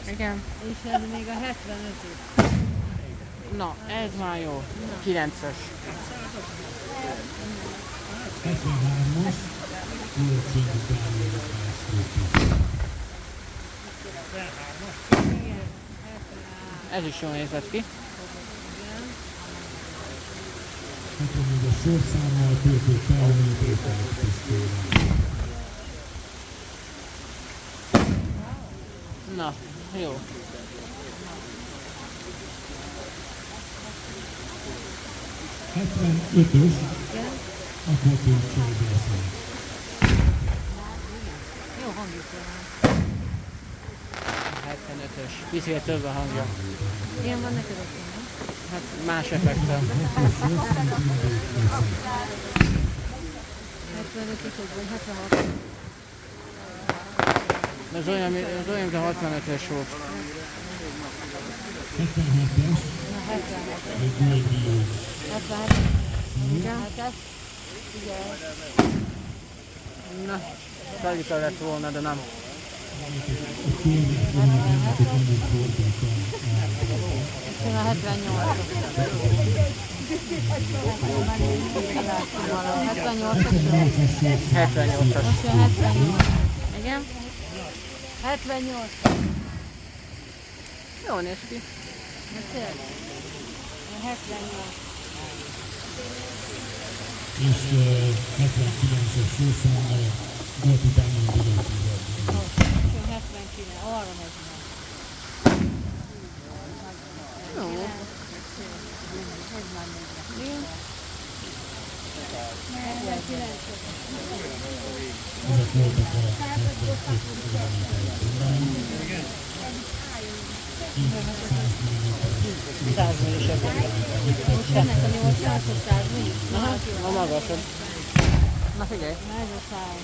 Igen. És ez még a 75. Na, ez már jó. 9-es. 73-as, Kulcsony Dániel Pászlópi. Igen, 73. Ez is jól nézett ki. 74-es sorszámmal Költő Teológiai Péter Pisztőre. Na, jó. Ötös, Akvatív Csődészet. Jó hangjuk van. 75-ös. Picivel több a hangja. Ilyen van neked ott, nem? Hát más effektel. 75-ös vagy 76. Ez olyan, mint a 65-ös volt. 77-es, Na, 77. egy Goldius. 77. Igen. 7-es. Igen. Na, Talita lett volna, de nem. A kérlek, hogy nem tudjuk fordítani. Én a 78-as. 78-as. 78-as. Most jön 78. Igen? 78. Jól néz ki. Beszél? 78. És 79-es sorszámmal Goldi Dániel Vidótizet. Jön 79. Arra megy meg. Jó. Ez már megy. Igen? 79. Ezek voltak a 75 mm. 100 millisek. Most ennek a 800-os 100 mi? Aha, a magasabb. Na figyelj. Ez a száj.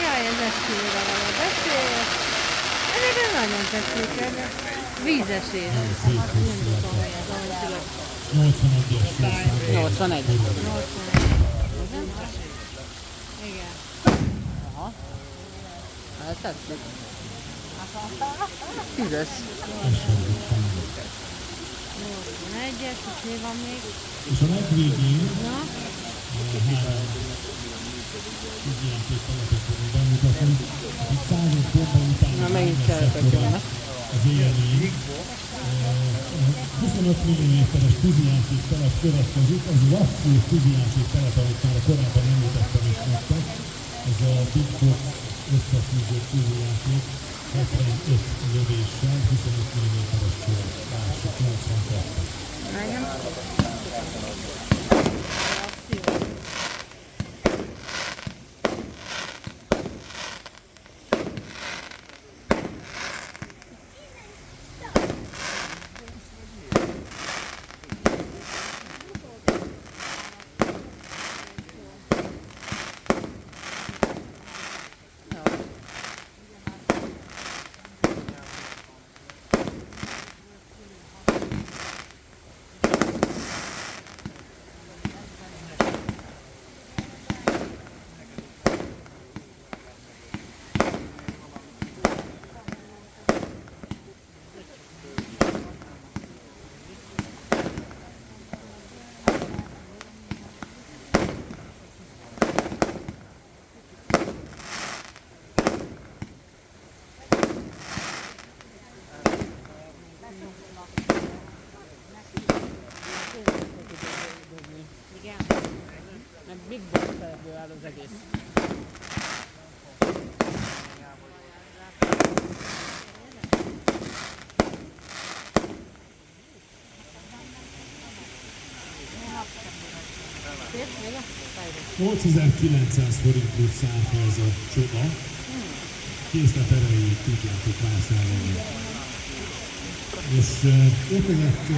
Jaj, ez esküvőre való beszél. Ezek nagyon tetszik, ez vízes ér. Hát nem tudom, hogy ez ahogy szület. 81-es sorszámmal 81. 81. Igen. Aha. Ez tetszik. 10-es. 81-es, és mi van még? És a legvégén Na? három ügyjáték alapot fogunk bemutatni, akik 105 pontban utána Na, megint cselekek jönnek. az élmény. 25 mm-es tűzijáték telep következik, ez az aktív tűzijáték telep, amit már korábban említettem is nektek. Ez a Big Box összefűző tűzijáték 75 lövéssel, 25 mm-es csőr. Lássuk, 82. Igen. Igen. Meg Big Box telepből áll az egész. Szép, vége? 8900 forintból száll fel ez a csoda. Készlet erejéig tudjátok vásárolni. És értenek